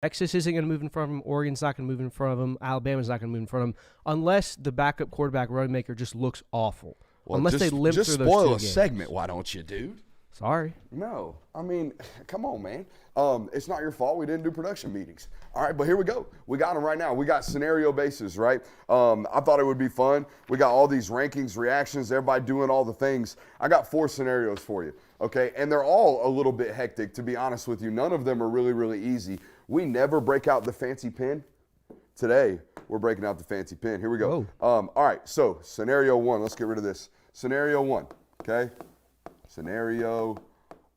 Texas isn't going to move in front of them. Oregon's not going to move in front of them. Alabama's not going to move in front of them unless the backup quarterback Roadmaker just looks awful. Well, unless they limp through those 2 games. Just spoil a segment, why don't you, dude? Sorry. No. I mean, come on, man. It's not your fault. We didn't do production meetings. All right, but here we go. We got them right now. We got scenario bases, right? I thought it would be fun. We got all these rankings, reactions, everybody doing all the things. I got 4 scenarios for you, okay? And they're all a little bit hectic, to be honest with you. None of them are really, really easy. We never break out the fancy pen. Today, we're breaking out the fancy pen. Here we go. All right, so scenario 1. Let's get rid of this. Scenario 1, okay? Scenario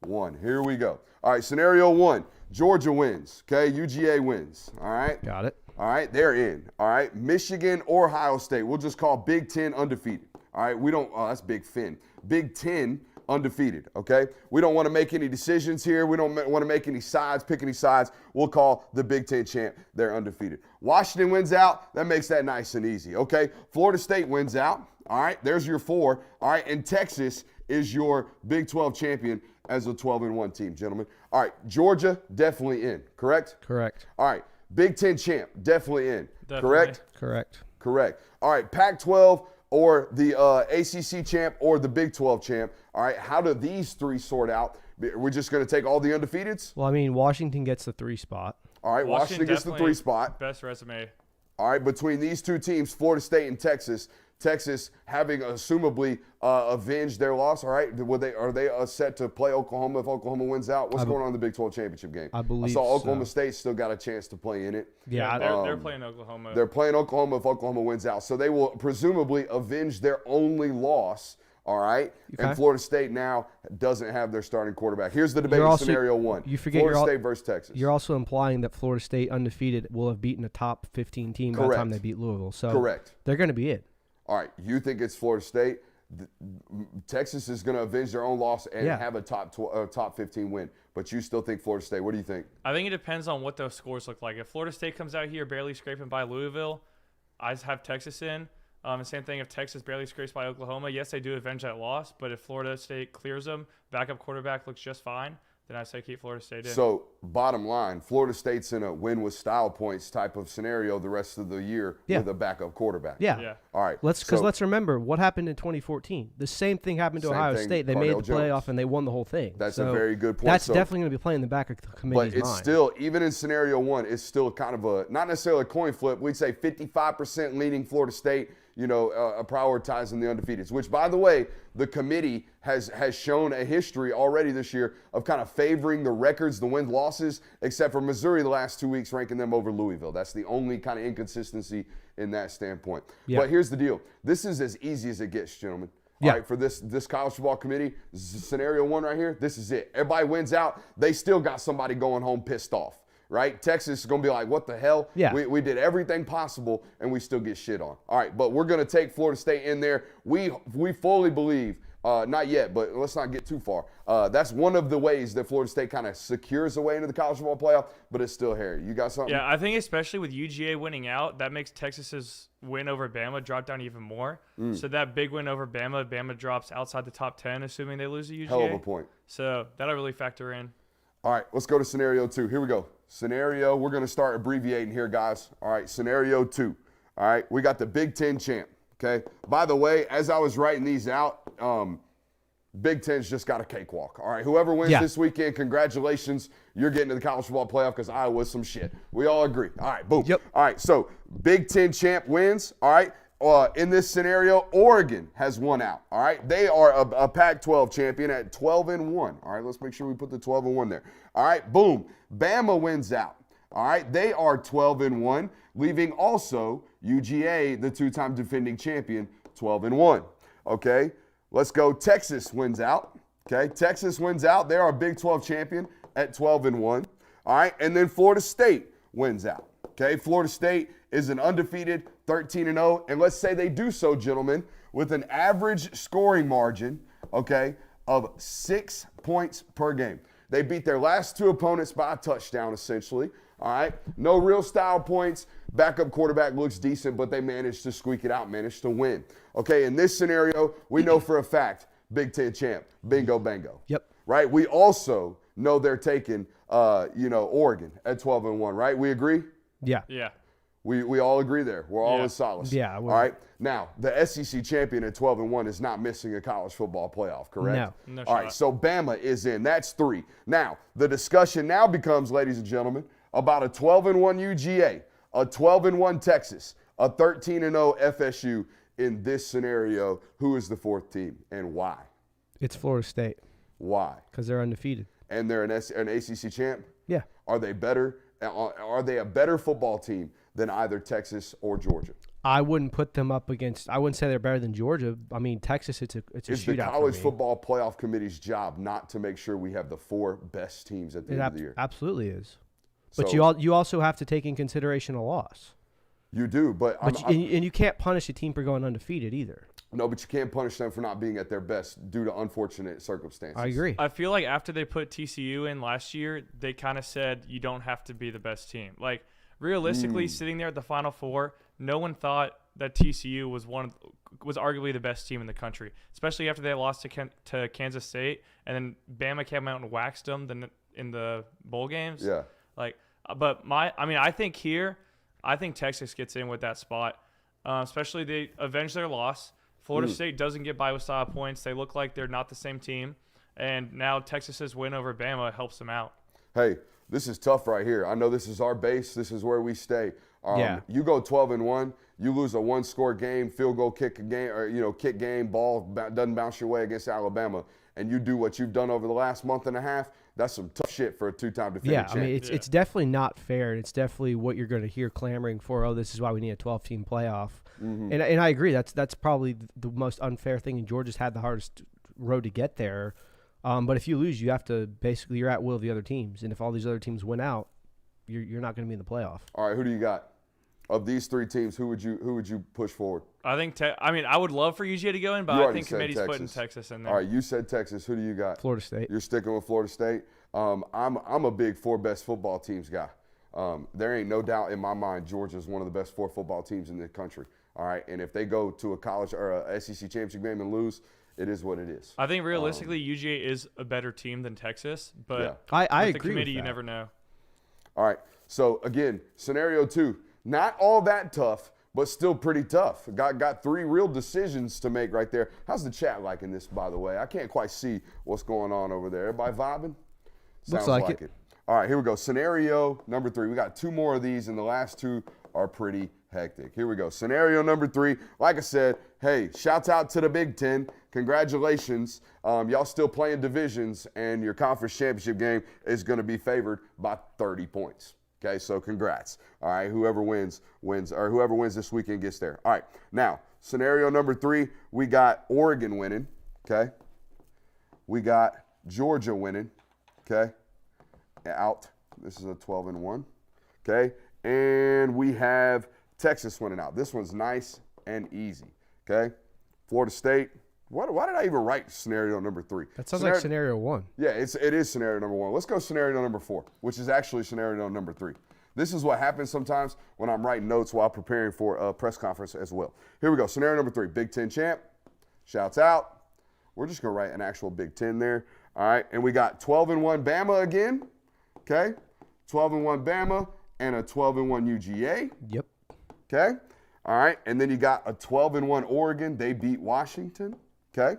1. Here we go. All right, scenario 1. Georgia wins, okay? UGA wins, all right? Got it. All right, they're in, all right? Michigan or Ohio State. We'll just call Big Ten undefeated, all right? We don't, that's Big Fin. Big Ten undefeated, okay? We don't want to make any decisions here. We don't want to make any sides, pick any sides. We'll call the Big Ten champ. They're undefeated. Washington wins out. That makes that nice and easy, okay? Florida State wins out. All right, there's your 4. All right, and Texas is your Big 12 champion as a 12-1 team, gentlemen. All right, Georgia definitely in, correct? Correct. All right, Big 10 champ definitely in, Definitely. correct? Correct. Correct. All right, Pac-12 or the ACC champ or the Big 12 champ. All right, how do these 3 sort out? We're just going to take all the undefeateds? Well, I mean, Washington gets the 3 spot. All right, Washington gets the 3 spot. Best resume. All right, between these 2 teams, Florida State and Texas having assumably avenged their loss. All right, are they set to play Oklahoma if Oklahoma wins out? What's going on in the Big 12 championship game? I believe I saw Oklahoma so. State still got a chance to play in it. Yeah, they're playing Oklahoma. They're playing Oklahoma if Oklahoma wins out, so they will presumably avenge their only loss. All right, okay. And Florida State now doesn't have their starting quarterback. Here's the debate scenario 1. You forget Florida State versus Texas. You're also implying that Florida State undefeated will have beaten a top 15 team by the time they beat Louisville. So correct. They're going to be in. All right, you think it's Florida State. Texas is going to avenge their own loss and have a top 15 win. But you still think Florida State. What do you think? I think it depends on what those scores look like. If Florida State comes out here barely scraping by Louisville, I have Texas in. And same thing if Texas barely scrapes by Oklahoma. Yes, they do avenge that loss. But if Florida State clears them, backup quarterback looks just fine, then I say keep Florida State in. So, bottom line, Florida State's in a win with style points type of scenario the rest of the year with a backup quarterback. Yeah. All right. Let's remember what happened in 2014. The same thing happened to Ohio State. They made the playoff and they won the whole thing. That's a very good point. That's definitely going to be playing in the back of the committee's mind. But it's still, even in scenario 1, it's still kind of a, not necessarily a coin flip. We'd say 55% leaning Florida State, prioritizing the undefeateds, which, by the way, the committee has shown a history already this year of kind of favoring the records, the win-losses, except for Missouri the last 2 weeks, ranking them over Louisville. That's the only kind of inconsistency in that standpoint. Yeah. But here's the deal. This is as easy as it gets, gentlemen. All right, for this college football committee, scenario 1 right here, this is it. Everybody wins out. They still got somebody going home pissed off. Right? Texas is going to be like, what the hell? Yeah. We did everything possible, and we still get shit on. All right, but we're going to take Florida State in there. We fully believe, not yet, but let's not get too far. That's one of the ways that Florida State kind of secures a way into the college football playoff, but it's still hairy. You got something? Yeah, I think especially with UGA winning out, that makes Texas's win over Bama drop down even more. So that big win over Bama drops outside the top 10, assuming they lose to UGA. Hell of a point. So that'll really factor in. All right, let's go to scenario 2. Here we go. Scenario, we're going to start abbreviating here, guys. All right, scenario 2. All right, we got the Big Ten champ, okay? By the way, as I was writing these out, Big Ten's just got a cakewalk. All right, whoever wins this weekend, congratulations. You're getting to the college football playoff because Iowa's some shit. We all agree. All right, boom. Yep. All right, so Big Ten champ wins. All right, in this scenario, Oregon has won out. All right, they are a Pac-12 champion at 12-1. All right, let's make sure we put the 12-1 there. All right, boom. Bama wins out. All right, they are 12-1, leaving also UGA, the 2-time defending champion, 12-1. Okay, let's go. Texas wins out. Okay, Texas wins out. They are a Big 12 champion at 12-1. All right, and then Florida State wins out. Okay, Florida State is an undefeated 13-0, and let's say they do so, gentlemen, with an average scoring margin, okay, of 6 points per game. They beat their last 2 opponents by a touchdown, essentially. All right, no real style points. Backup quarterback looks decent, but they managed to squeak it out, managed to win. Okay, in this scenario, we know for a fact, Big Ten champ, bingo, bango. Yep. Right, we also know they're taking Oregon at 12-1, right? We agree? Yeah. Yeah. We all agree there. We're all Yeah. in solace. Yeah, All we're- right. Now, the SEC champion at 12-1 is not missing a college football playoff, correct? No All right. shot. So Bama is in. That's 3. Now, the discussion now becomes, ladies and gentlemen, about a 12-1 UGA, a 12-1 Texas, a 13-0 FSU. In this scenario, who is the 4th team and why? It's Florida State Why? because they're undefeated. And they're an ACC champ? Yeah. Are they better? Are they a better football team than either Texas or Georgia? I wouldn't put them up against. I wouldn't say they're better than Georgia. I mean, Texas, it's a Is shootout. the College for me. Football Playoff Committee's job not to make sure we have the 4 best teams at the It end of the year? absolutely is. But So- you also have to take in consideration a loss. You do, but And you can't punish a team for going undefeated either. no, but you can't punish them for not being at their best due to unfortunate circumstances. I agree. I feel like after they put TCU in last year, they kind of said you don't have to be the best team. Like realistically, sitting there at the Final Four, no one thought that TCU was arguably the best team in the country, especially after they lost to Kansas State, and then Bama came out and waxed them in the bowl games. Yeah. Like, but I think Texas gets in with that spot, especially they avenge their loss. Florida State doesn't get by with style points. They look like they're not the same team. And now Texas's win over Bama helps them out. Hey, this is tough right here. I know this is our base. This is where we stay. Yeah. You go 12-1. You lose a 1-score game, field goal kick game, or kick game, ball doesn't bounce your way against Alabama, and you do what you've done over the last month and a half. That's some tough shit for a 2-time defending Yeah, I champ. mean, it's definitely not fair, and it's definitely what you're going to hear clamoring for. Oh, this is why we need a 12-team playoff. Mm-hmm. And I agree. That's probably the most unfair thing. And Georgia's had the hardest road to get there. But if you lose, you have to basically you're at will of the other teams. And if all these other teams win out, you're not going to be in the playoff. All right, who do you got? Of these 3 teams, who would you push forward? I think. I would love for UGA to go in, but You I already think said committee's putting Texas. Texas in there. All right, you said Texas. Who do you got? Florida State. You're sticking with Florida State. I'm a big 4 best football teams guy. There ain't no doubt in my mind Georgia's one of the best 4 football teams in the country. All right, and if they go to a college or a SEC championship game and lose, it is what it is. I think realistically, UGA is a better team than Texas, but Yeah. I with the agree with committee, you that. never know. All right, so again, scenario 2, not all that tough, but still pretty tough. Got 3 real decisions to make right there. How's the chat liking this, by the way? I can't quite see what's going on over there. Everybody vibing? Looks Sounds like it. All right, here we go. Scenario number 3. We got 2 more of these, and the last 2 are pretty hectic. Here we go. Scenario number 3. Like I said, hey, shouts out to the Big Ten. Congratulations. Y'all still playing divisions, and your conference championship game is going to be favored by 30 points. Okay, so congrats. All right, whoever wins, or whoever wins this weekend gets there. All right, now, scenario number 3, we got Oregon winning, okay? We got Georgia winning, okay? Out. This is a 12-1, okay? And we have Texas winning out. This one's nice and easy, okay? Florida State. Why did I even write scenario number 3? That sounds like scenario 1. Yeah, it is scenario number 1. Let's go scenario number 4, which is actually scenario number 3. This is what happens sometimes when I'm writing notes while preparing for a press conference as well. Here we go. Scenario number 3. Big Ten champ. Shouts out. We're just going to write an actual Big Ten there. All right. And we got 12-1 Bama again. Okay. 12-1 Bama and a 12-1 UGA. Yep. Okay. All right. And then you got a 12-1 Oregon. They beat Washington. Okay.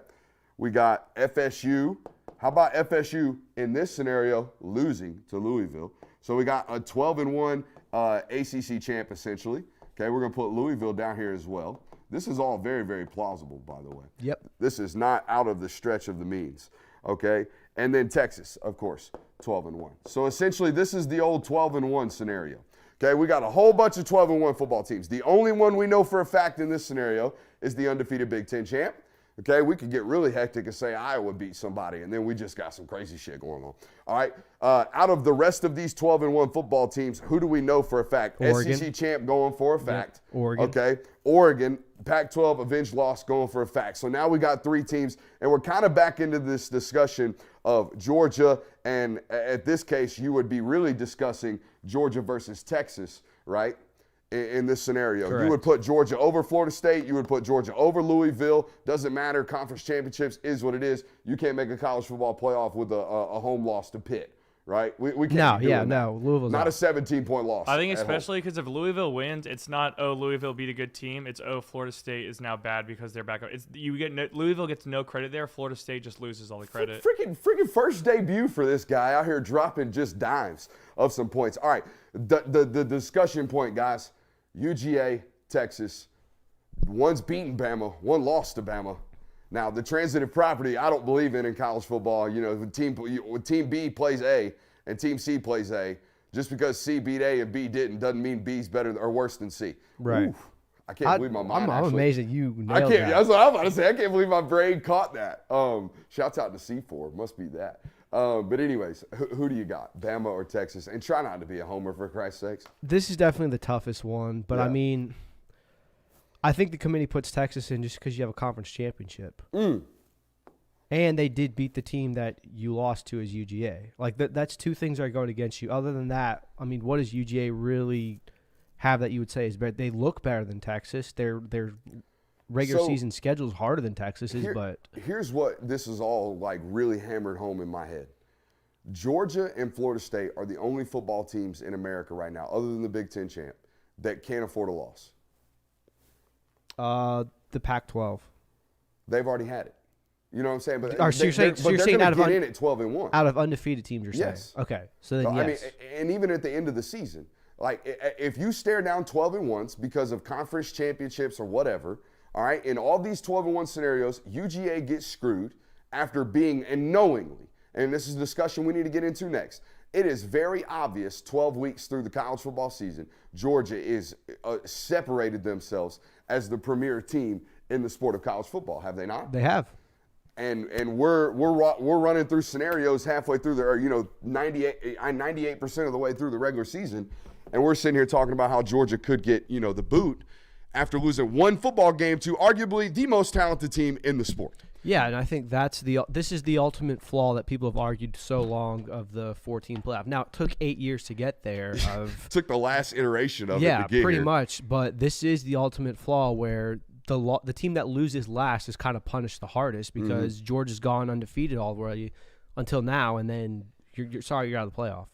We got FSU. How about FSU in this scenario losing to Louisville? So we got a 12-1 ACC champ essentially. Okay. We're going to put Louisville down here as well. This is all very, very plausible, by the way. Yep. This is not out of the stretch of the means. Okay. And then Texas, of course, 12-1. So essentially, this is the old 12-1 scenario. Okay, we got a whole bunch of 12-1 football teams. The only one we know for a fact in this scenario is the undefeated Big Ten champ. Okay, we could get really hectic and say Iowa beat somebody, and then we just got some crazy shit going on. All right, out of the rest of these 12-1 football teams, who do we know for a fact? Oregon. SEC champ going for a fact. Oregon. Okay, Oregon, Pac-12 avenged loss going for a fact. So now we got 3 teams, and we're kind of back into this discussion of Georgia, and at this case, you would be really discussing Georgia versus Texas, right? In this scenario. Correct. You would put Georgia over Florida State. You would put Georgia over Louisville. Doesn't matter. Conference championships is what it is. You can't make a college football playoff with a home loss to Pitt, right? We can't No, be doing that. Louisville's Not out. a 17-point loss. I think at home. especially because if Louisville wins, it's not Louisville beat a good team. It's Florida State is now bad because they're back up. Louisville gets no credit there. Florida State just loses all the credit. Freaking first debut for this guy out here dropping just dimes of some points. All right, the discussion point, guys. UGA, Texas. One's beaten Bama, one lost to Bama. Now, the transitive property I don't believe in college football. You know, when team B plays A and Team C plays A, just because C beat A and B didn't doesn't mean B's better or worse than C. Right. Oof, I can't believe my mind. I'm amazed that you I nailed can't. that. That's what I'm about to say. I can't believe my brain caught that. Shouts out to C4. Must be that. But anyways, who do you got? Bama or Texas? And try not to be a homer for Christ's sakes. This is definitely the toughest one, but Yeah. I mean, I think the committee puts Texas in just because you have a conference championship. And they did beat the team that you lost to as UGA. Like, that's two things that are going against you. Other than that, I mean, what does UGA really have that you would say is better? They look better than Texas. Their regular season schedule is harder than Texas's, but here's what this is all like really hammered home in my head. Georgia and Florida State are the only football teams in America right now, other than the Big Ten champ, that can't afford a loss. the Pac-12. They've already had it. You know what I'm saying? But So you're saying out of in at 12-1. Out of undefeated teams, you're Yes. saying? Okay. So then, I yes. mean, and even at the end of the season, like if you stare down 12-1s because of conference championships or whatever, all right, in all these 12-1 scenarios, UGA gets screwed after being, and knowingly, and this is a discussion we need to get into next. It is very obvious 12 weeks through the college football season, Georgia is separated themselves as the premier team in the sport of college football. Have they not? They have. And we're running through scenarios halfway through the, or 98% of the way through the regular season, and we're sitting here talking about how Georgia could get the boot after losing one football game to arguably the most talented team in the sport. Yeah, and I think this is the ultimate flaw that people have argued so long of the 14 playoff. Now, it took 8 years to get there. Took the last iteration of it yeah, to get pretty here. much. But this is the ultimate flaw where the team that loses last is kind of punished the hardest because Georgia's gone undefeated already until now, and then you're sorry you're out of the playoff.